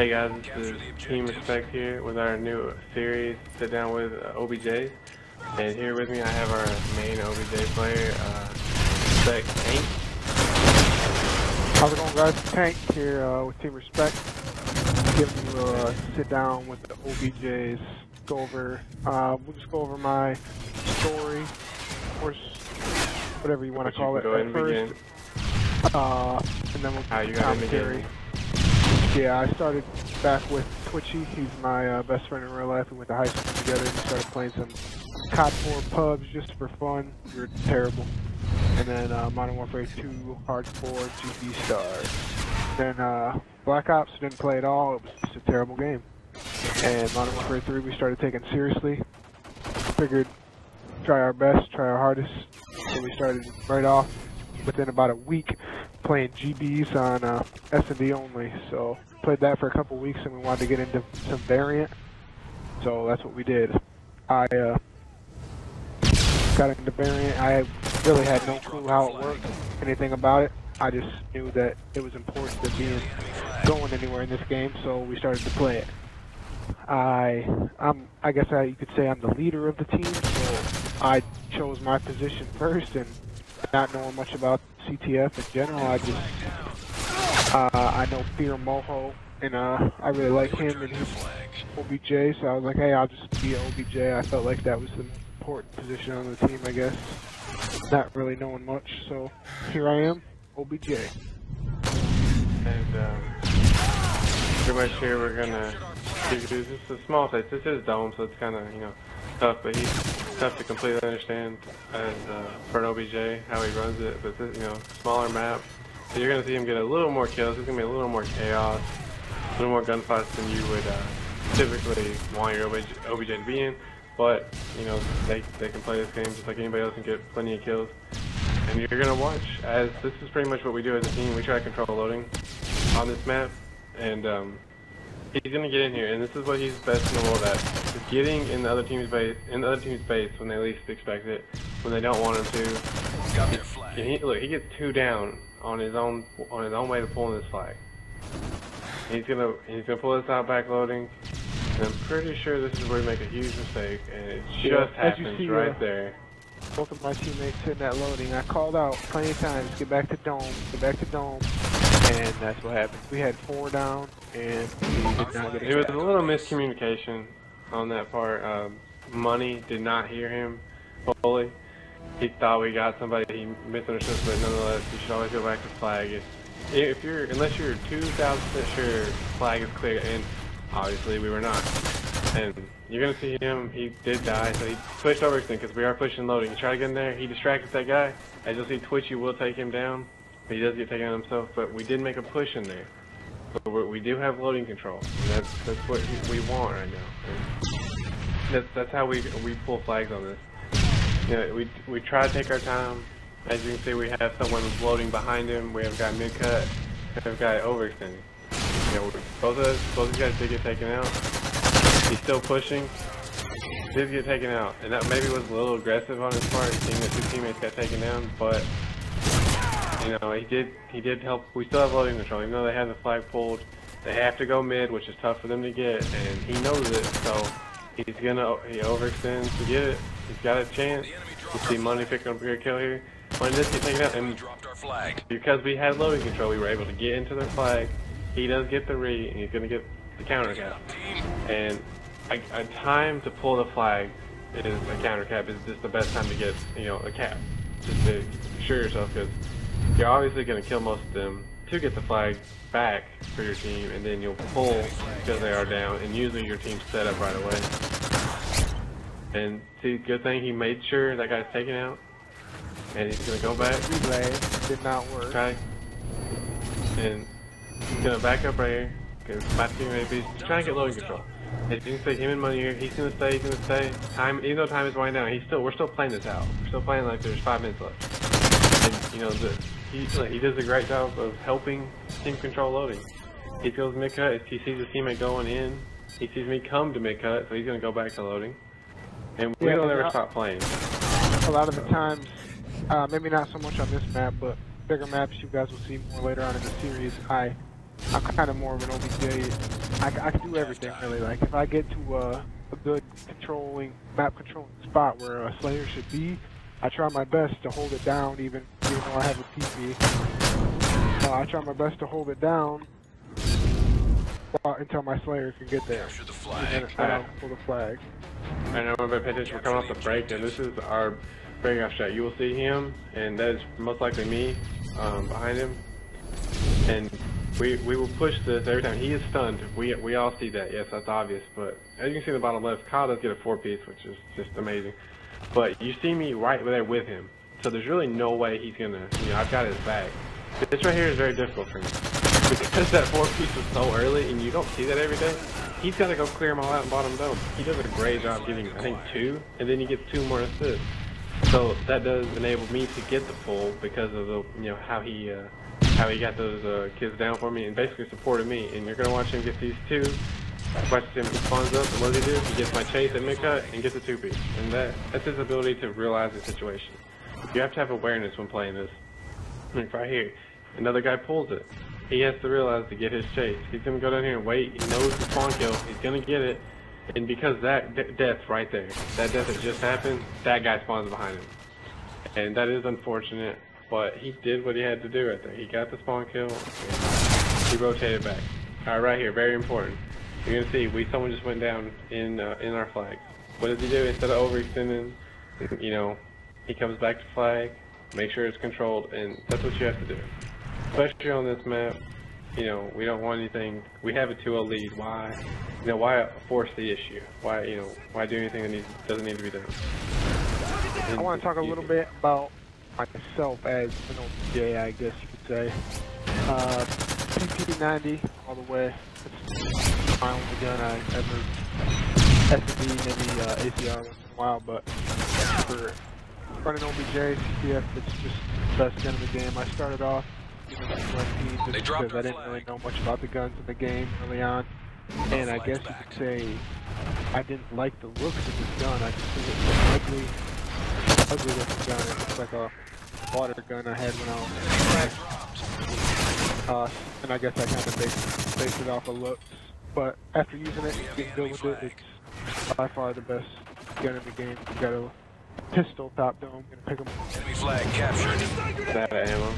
Hey guys, this is Team Respect here with our new series, Sit Down with OBJ. And here with me I have our main OBJ player, Tank. How's it going, guys? Tank here with Team Respect. Giving you a sit down with the OBJs. We'll just go over my story, or whatever you want to call it. Go ahead and begin. And then we'll do commentary. Yeah, I started back with Twitchy. He's my best friend in real life. We went to high school together. We started playing some COD 4 pubs just for fun. We were terrible. And then Modern Warfare 2 hardcore GB stars. Then Black Ops didn't play at all. It was just a terrible game. And Modern Warfare 3 we started taking seriously. Figured try our best, try our hardest. So we started right off within about a week playing GBs on S&D only. So played that for a couple weeks and we wanted to get into some variant. So that's what we did. I got into variant. I really had no clue how it worked, anything about it. I just knew that it was important to be going anywhere in this game, so we started to play it. I guess you could say I'm the leader of the team, so I chose my position first, and not knowing much about CTF in general, I know Fear Moho, and I really like him and his OBJ, so I was like, hey, I'll just be an OBJ. I felt like that was the most important position on the team, I guess. Not really knowing much, so here I am, OBJ. And pretty much here we're gonna do this is a small place. This is dome, so it's kind of tough, but he's tough to completely understand as for an OBJ how he runs it. But this, smaller map, so you're gonna see him get a little more kills. There's gonna be a little more chaos, a little more gunfights than you would typically want your OBJ to be in. But they can play this game just like anybody else and get plenty of kills. And you're gonna watch as this is pretty much what we do as a team. We try to control loading on this map, and he's gonna get in here, and this is what he's best in the world at: is getting in the other team's base, when they least expect it, when they don't want him to. Look, he gets 2 down on his own way to pulling this flag. He's gonna pull this out back loading. And I'm pretty sure this is where we make a huge mistake, and it just happens right there. Both of my teammates hitting that loading. I called out plenty of times, get back to dome, and that's what happened. We had 4 down, and we did not get it. It was a little miscommunication on that part. Money did not hear him fully. He thought we got somebody, he misunderstood, but nonetheless, you should always go back to flag. Unless you're 2,000% sure flag is clear, and obviously we were not. And you're gonna see him, he did die, so he switched over because we are pushing loading. He tried to get in there, he distracted that guy. As you'll see, Twitchy will take him down, but he does get taken out himself, but we did make a push in there. So we do have loading control, and that's what we want right now. And that's how we pull flags on this. We try to take our time. As you can see, we have someone loading behind him, we have a guy mid-cut, we have a guy overextending. Both of these guys did get taken out. He's still pushing. Did get taken out, and that maybe was a little aggressive on his part, seeing that 2 teammates got taken down. But he did help. We still have loading control, even though they have the flag pulled. They have to go mid, which is tough for them to get, and he knows it. So he overextends to get it. He's got a chance. You see Money picking up a good kill here. Money does get taken out, and because we had loading control, we were able to get into their flag. He does get the re, and he's going to get the counter cap. And a time to pull the flag is a counter cap is just the best time to get, a cap. Just to assure yourself, because you're obviously going to kill most of them to get the flag back for your team, and then you'll pull because they are down, and usually your team's set up right away. And see, good thing he made sure that guy's taken out, and he's going to go back. Relay did not work. Okay. And he's gonna back up right here, because my teammate is trying to get loading control. As you can see, him and Money here, he's gonna stay, Time, even though time is winding down, we're still playing this out. We're still playing like there's 5 minutes left. And he does a great job of helping team control loading. He goes mid-cut, if he sees his teammate going in, he sees me come to mid-cut, so he's gonna go back to loading. And we don't ever stop playing. A lot of the times, maybe not so much on this map, but bigger maps you guys will see more later on in the series, I'm kind of more of an OBJ I can do everything really. Like if I get to a good map controlling spot where a Slayer should be, I try my best to hold it down even though I have a PP. I try my best to hold it down until my Slayer can get there. And then I'll pull the flag. I know when we're coming off the break, and this is our breakoff shot. You will see him, and that is most likely me behind him. And we will push this every time. He is stunned. We all see that. Yes, that's obvious. But as you can see in the bottom left, Kyle does get a 4-piece, which is just amazing. But you see me right there with him. So there's really no way he's gonna, I've got his back. This right here is very difficult for me. Because that 4-piece was so early, and you don't see that every day, he's got to go clear them all out in bottom dome. He does a great job getting, I think, 2, and then he gets 2 more assists. So that does enable me to get the pull because of the, how he got those kids down for me and basically supported me. And you're gonna watch him get these 2. Watch him, he spawns up, and what does he do? He gets my chase at mid-cut and gets a 2-piece. And that's his ability to realize the situation. You have to have awareness when playing this. Like right here, another guy pulls it. He has to realize to get his chase. He's gonna go down here and wait. He knows the spawn kill. He's gonna get it. And because that death right there, that death that just happened, that guy spawns behind him. And that is unfortunate, but he did what he had to do right there. He got the spawn kill, and he rotated back. Alright, right here, very important. You're gonna see, someone just went down in our flags. What does he do? Instead of overextending, he comes back to flag, make sure it's controlled, and that's what you have to do. Especially on this map, we don't want anything. We have a 2-0 lead. Why force the issue? Why do anything that doesn't need to be done? I want to talk a little bit about myself as an OBJ, I guess you could say. PP90 all the way. It's my only gun I ever SMD, maybe ACR once in a while, but for running OBJ, CTF, it's just the best gun in the game. I started off just because I didn't really know much about the guns in the game early on, and I guess you could say I didn't like the looks of this gun. I just think it's an ugly looking gun. It looks like a water gun I had when I was and I guess I kind of based it off of looks. But after using it, getting good with it, it's by far the best gun in the game. You got a pistol top dome, gonna pick them up. Enemy flag captured. That ammo.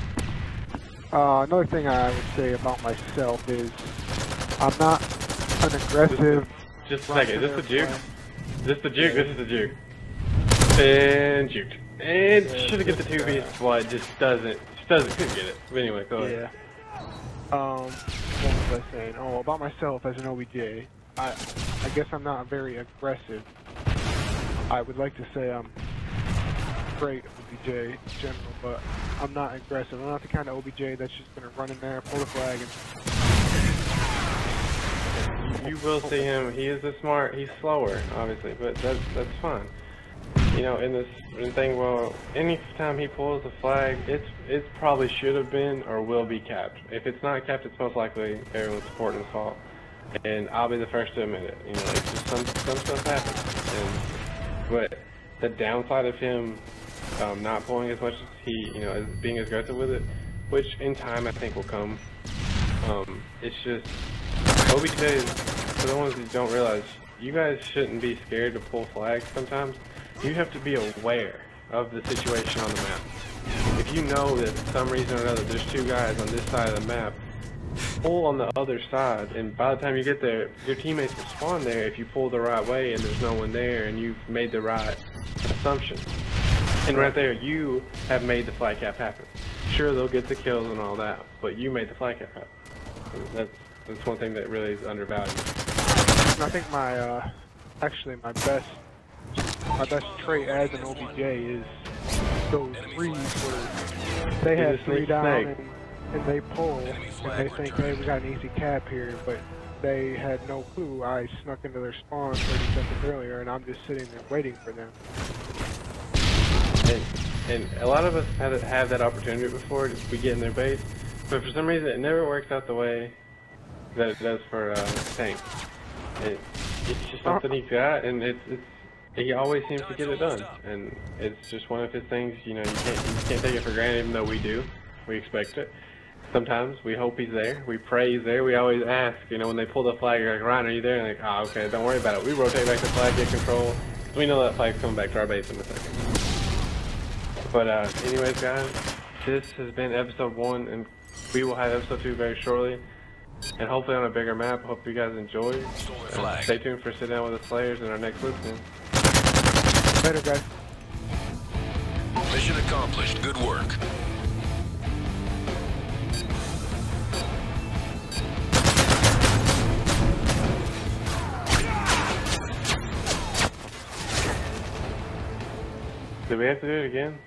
Another thing I would say about myself is I'm not an aggressive. Just a second. Is this the juke? Is this the juke? This is the juke. And juked. And should have get the 2-piece, but just couldn't get it. But anyway, go ahead. Yeah. What was I saying? Oh, about myself as an OBJ. I guess I'm not very aggressive. I would like to say I'm great OBJ in general, but I'm not aggressive. I'm not the kind of OBJ that's just gonna run in there, pull the flag, and you will see him. He is smart. He's slower, obviously, but that's fine. In this thing, well, any time he pulls the flag, it probably should have been or will be capped. If it's not capped, it's most likely everyone's supporting his fault, and I'll be the first to admit it. It's just some stuff happens. But the downside of him not pulling as much as he, as being aggressive with it, which in time I think will come. It's just OBJ, for the ones that don't realize, you guys shouldn't be scared to pull flags sometimes. You have to be aware of the situation on the map. If you know that for some reason or another there's 2 guys on this side of the map, pull on the other side, and by the time you get there, your teammates will spawn there if you pull the right way and there's no one there and you've made the right assumption. And right there, you have made the flag cap happen. Sure, they'll get the kills and all that, but you made the flag cap happen. That's one thing that really is undervalued. I think my best trait as an OBJ is those threes where they have 3 down and they pull and they think, hey, we got an easy cap here, but they had no clue. I snuck into their spawn 30 seconds earlier and I'm just sitting there waiting for them. And a lot of us have that opportunity before, just we get in their base, but for some reason it never works out the way that it does for Tank. It's just something he got, and he always seems to get it done, and it's just one of his things. You can't take it for granted, even though we do. We expect it, Sometimes we hope he's there. We pray he's there. We always ask, you know, when they pull the flag, you're like, Ryan, are you there? And like, oh, okay, don't worry about it. We rotate back the flag, get control. We know that flag's coming back to our base in a second. But anyways, guys, this has been episode 1, and we will have episode 2 very shortly. And hopefully on a bigger map. Hope you guys enjoy. Stay tuned for Sit Down with the Slayers in our next listen. Later, guys. Mission accomplished. Good work. Did we have to do it again?